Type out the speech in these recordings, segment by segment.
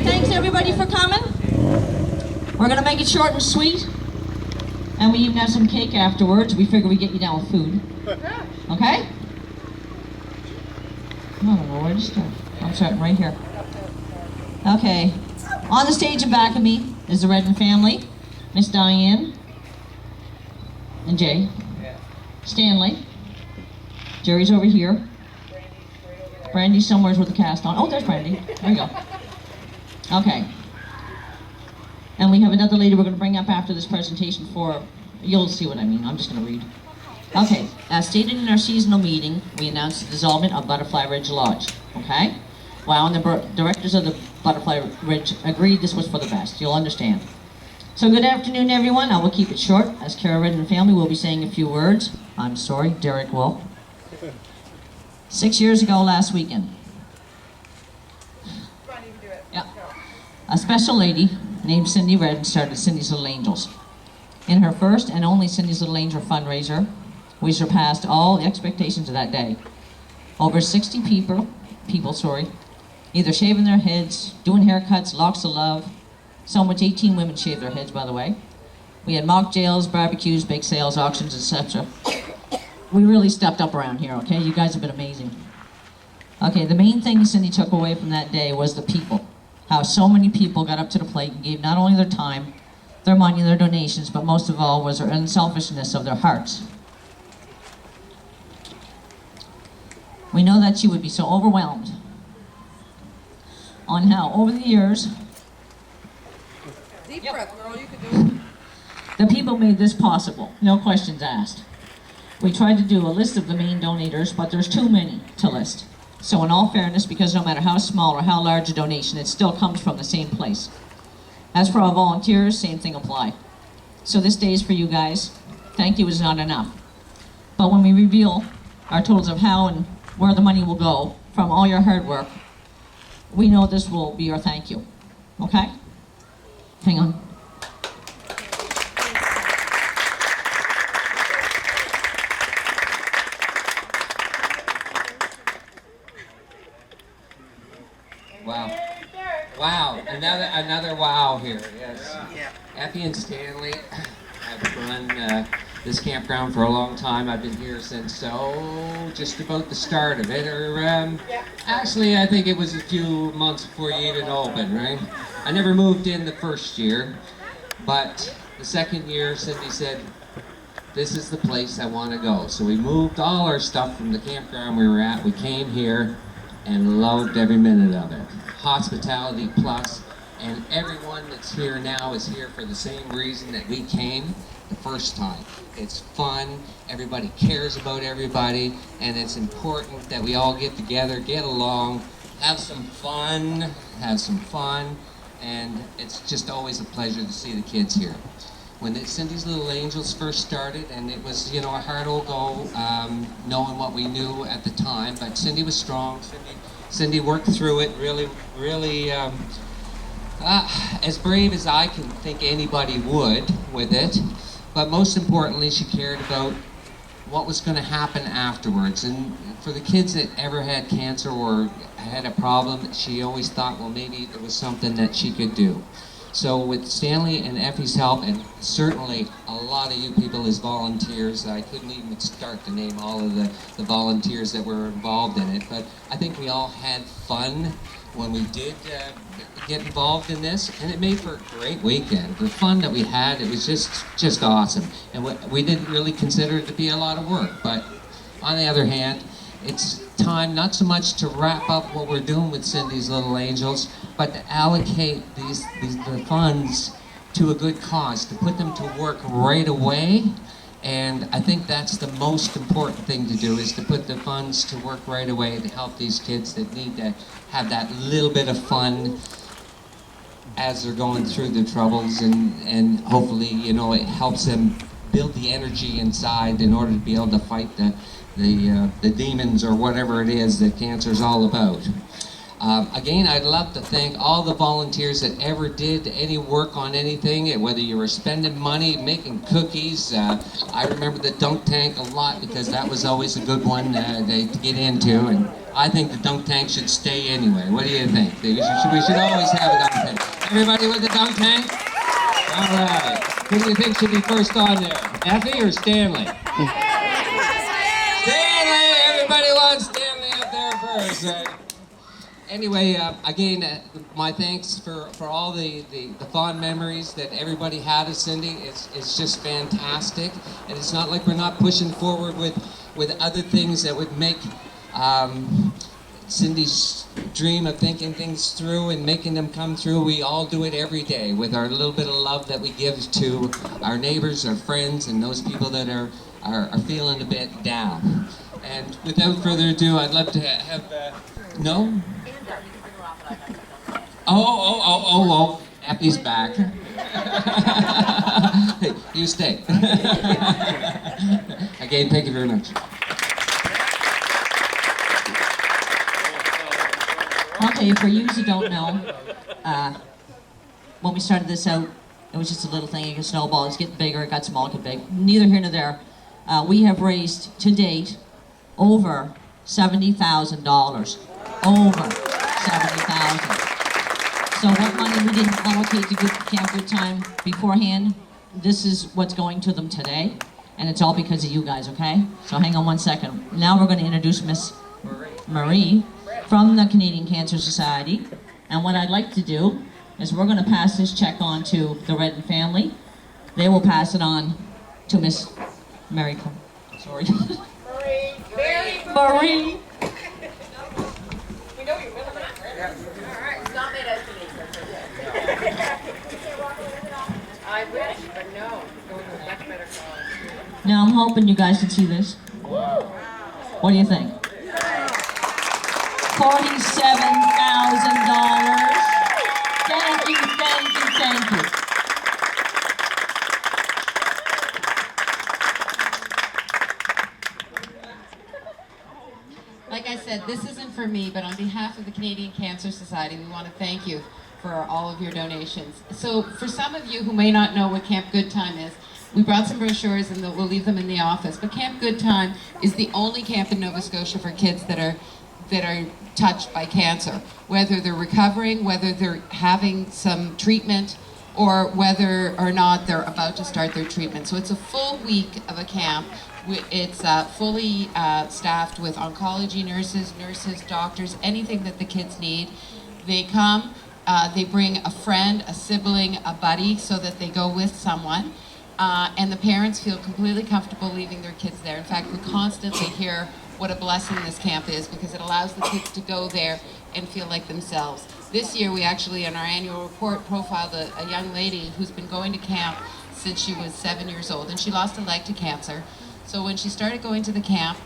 Thanks everybody for coming. We're gonna make it short and sweet. And we even have some cake afterwards. We figure we get you down with food. Okay? I don't know where to start. I'm starting right here. Okay. On the stage and back of me is the Redden family. Miss Diane. And Jay. Stanley. Jerry's over here. Brandy's somewhere's with the cast on. Oh, there's Brandy. There you go. Okay. And we have another lady we're going to bring up after this presentation for, you'll see what I mean. I'm just going to read. Okay. As stated in our seasonal meeting, we announced the dissolvement of Butterfly Ridge Lodge. Okay? Wow, and the directors of the Butterfly Ridge agreed this was for the best. You'll understand. So good afternoon, everyone. I will keep it short, as Kara Redden family will be saying a few words. I'm sorry, Derek will. 6 years ago last weekend. Yeah. A special lady named Cindy Redden started Cindy's Little Angels. In her first and only Cindy's Little Angel fundraiser, we surpassed all the expectations of that day. Over 60 people, either shaving their heads, doing haircuts, locks of love. Some which 18 women shaved their heads, by the way. We had mock jails, barbecues, bake sales, auctions, etc. We really stepped up around here, okay? You guys have been amazing. Okay, the main thing Cindy took away from that day was the people. How so many people got up to the plate and gave not only their time, their money, their donations, but most of all was their unselfishness of their hearts. We know that she would be so overwhelmed on how, over the years, deep breath, girl, you can do it. The people made this possible, no questions asked. We tried to do a list of the main donators, but there's too many to list. So in all fairness, because no matter how small or how large a donation, it still comes from the same place. As for our volunteers, same thing apply. So this day is for you guys. Thank you is not enough. But when we reveal our totals of how and where the money will go from all your hard work, we know this will be your thank you. Okay? Hang on. Wow. Wow. Another wow here. Yes. Effie and Stanley have run this campground for a long time. I've been here since just about the start of it. Or actually, I think it was a few months before you even opened, right? I never moved in the first year, but the second year, Cindy said, "This is the place I want to go." So we moved all our stuff from the campground we were at. We came here and loved every minute of it. Hospitality plus, and everyone that's here now is here for the same reason that we came the first time. It's fun, everybody cares about everybody, and it's important that we all get together, get along, have some fun, and it's just always a pleasure to see the kids here. When Cindy's Little Angels first started, and it was, a hard old go, knowing what we knew at the time, but Cindy was strong. Cindy worked through it really, as brave as I can think anybody would with it. But most importantly, she cared about what was going to happen afterwards. And for the kids that ever had cancer or had a problem, she always thought, well, maybe there was something that she could do. So with Stanley and Effie's help, and certainly a lot of you people as volunteers, I couldn't even start to name all of the volunteers that were involved in it, but I think we all had fun when we did get involved in this, and it made for a great weekend. The fun that we had, it was just awesome. And we didn't really consider it to be a lot of work, but on the other hand, it's time not so much to wrap up what we're doing with Cindy's Little Angels, but to allocate the funds to a good cause, to put them to work right away. And I think that's the most important thing to do, is to put the funds to work right away to help these kids that need to have that little bit of fun as they're going through the troubles, and hopefully, it helps them build the energy inside in order to be able to fight the demons or whatever it is that cancer is all about. Again, I'd love to thank all the volunteers that ever did any work on anything, whether you were spending money, making cookies. I remember the dunk tank a lot because that was always a good one to get into, and I think the dunk tank should stay anyway. What do you think? We should always have a dunk tank. Everybody with the dunk tank? All right. Who do you think should be first on there? Effie or Stanley? Stanley! Everybody wants Stanley up there first, right? Anyway, again, my thanks for all the fond memories that everybody had of Cindy. It's just fantastic. And it's not like we're not pushing forward with other things that would make Cindy's dream of thinking things through and making them come through. We all do it every day with our little bit of love that we give to our neighbors, our friends, and those people that are feeling a bit down. And without further ado, I'd love to have no? Oh, Effie's back. Hey, you stay. Again, thank you very much. Okay, for you who don't know, when we started this out, it was just a little thing. It could snowball. It's getting bigger. It got small. It got big. Neither here nor there. We have raised to date over $70,000. Over $70,000. So what money we didn't allocate to Camp Good Time beforehand, this is what's going to them today, and it's all because of you guys. Okay? So hang on one second. Now we're going to introduce Miss Marie from the Canadian Cancer Society. And what I'd like to do is we're going to pass this check on to the Redden family. They will pass it on to Miss Mary. Sorry. Marie. We know you're with us, right? All right. It's not made out to me. I wish, but no. It's going to a much better college. Now I'm hoping you guys can see this. What do you think? $47,000. Thank you, thank you, thank you. Like I said, this isn't for me, but on behalf of the Canadian Cancer Society, we want to thank you for all of your donations. So for some of you who may not know what Camp Good Time is, we brought some brochures and we'll leave them in the office. But Camp Good Time is the only camp in Nova Scotia for kids that are touched by cancer, whether they're recovering, whether they're having some treatment, or whether or not they're about to start their treatment. So it's a full week of a camp. It's fully staffed with oncology nurses, doctors, anything that the kids need. They come, they bring a friend, a sibling, a buddy, so that they go with someone. And the parents feel completely comfortable leaving their kids there. In fact, we constantly hear what a blessing this camp is, because it allows the kids to go there and feel like themselves. This year we actually, in our annual report, profiled a young lady who's been going to camp since she was 7 years old, and she lost a leg to cancer. So when she started going to the camp,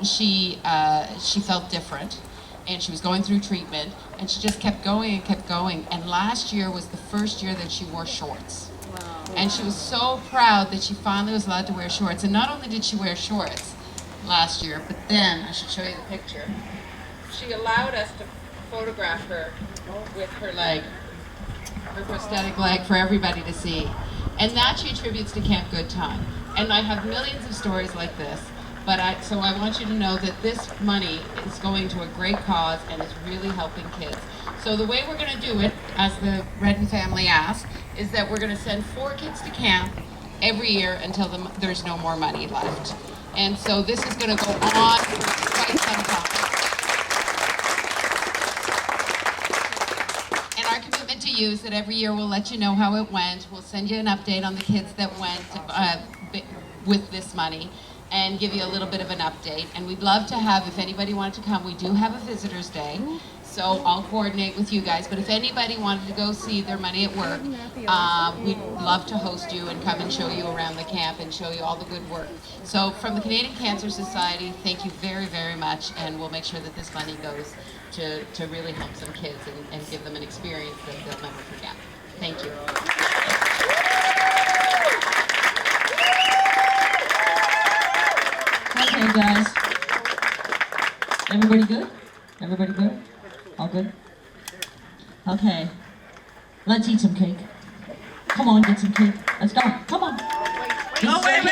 she felt different, and she was going through treatment, and she just kept going and kept going. And last year was the first year that she wore shorts. Wow. And she was so proud that she finally was allowed to wear shorts. And not only did she wear shorts last year, but then, I should show you the picture, she allowed us to photograph her with her leg, her prosthetic leg, for everybody to see. And that she attributes to Camp Good Time. And I have millions of stories like this, but so I want you to know that this money is going to a great cause and is really helping kids. So the way we're going to do it, as the Redden family asked, is that we're going to send 4 kids to camp every year until there's no more money left. And so this is going to go on for quite some time. And our commitment to you is that every year we'll let you know how it went. We'll send you an update on the kids that went with this money and give you a little bit of an update. And we'd love to have, if anybody wanted to come, we do have a Visitors Day. So I'll coordinate with you guys. But if anybody wanted to go see their money at work, we'd love to host you and come and show you around the camp and show you all the good work. So from the Canadian Cancer Society, thank you very, very much. And we'll make sure that this money goes to really help some kids and give them an experience that they'll never forget. Thank you. Okay, guys. Everybody good? Everybody good? All good? Okay. Let's eat some cake. Come on, get some cake. Let's go. Come on. No, wait.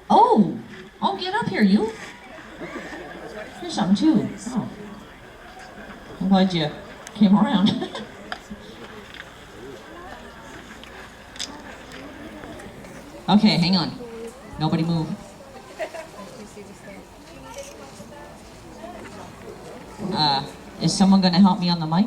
Oh, Oh, get up here, you. Here's something too. Oh. I'm glad you came around. Okay, hang on. Nobody move. Is someone going to help me on the mic?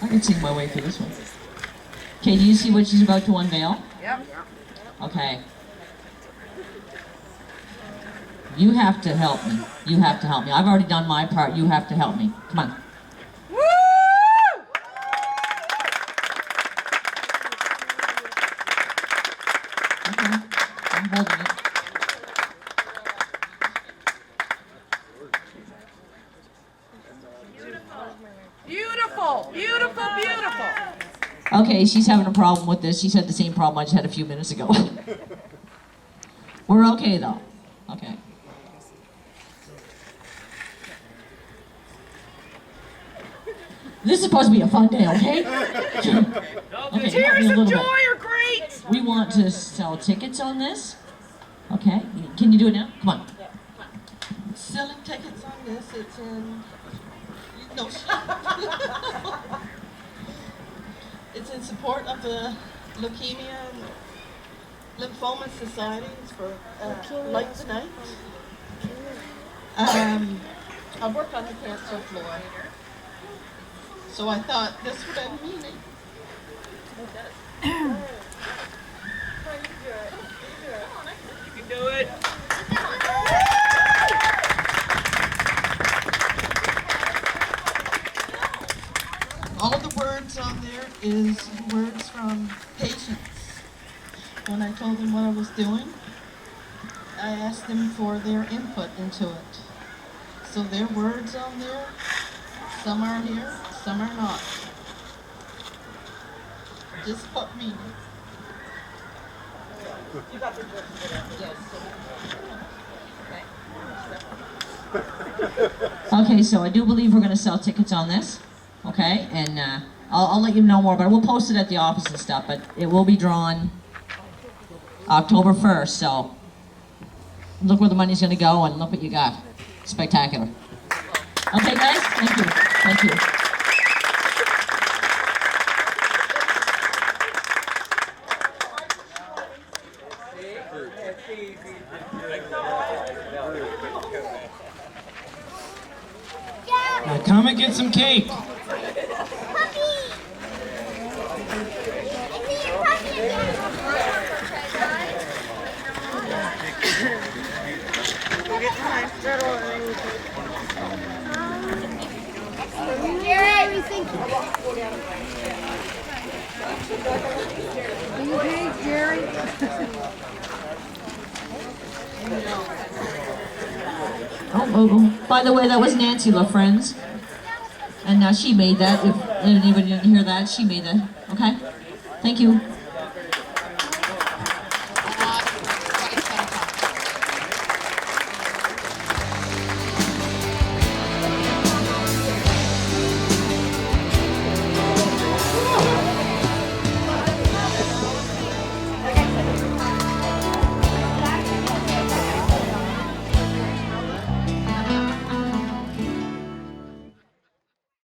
I can sing my way through this one. Okay, do you see what she's about to unveil? Yep. Okay. You have to help me. You have to help me. I've already done my part. You have to help me. Come on. Woo! Okay. I'm holding it. Beautiful, beautiful, beautiful. Okay, she's having a problem with this. She's had the same problem I just had a few minutes ago. We're okay though. Okay. This is supposed to be a fun day, okay? Okay, help me Tears a of little joy bit. are great. We want to sell tickets on this. Okay, can you do it now? Come on. Selling tickets on this, it's in, no, it's in support of the Leukemia and Lymphoma Societies for Lights Night. I work on the cancer floor, so I thought this would end the meeting. You can do it. All the words on there is words from patients. When I told them what I was doing, I asked them for their input into it. So their words on there, some are here, some are not. Just put me. Okay, so I do believe we're going to sell tickets on this. Okay, and I'll let you know more, but we'll post it at the office and stuff, but it will be drawn October 1st, so look where the money's going to go and look what you got. Spectacular. Okay, guys? Thank you. Thank you. Now come and get some cake. Jerry, Jerry. Oh, by the way, that was Nancy LaFriends. And she made that. If anybody didn't hear that, she made that. Okay? Thank you.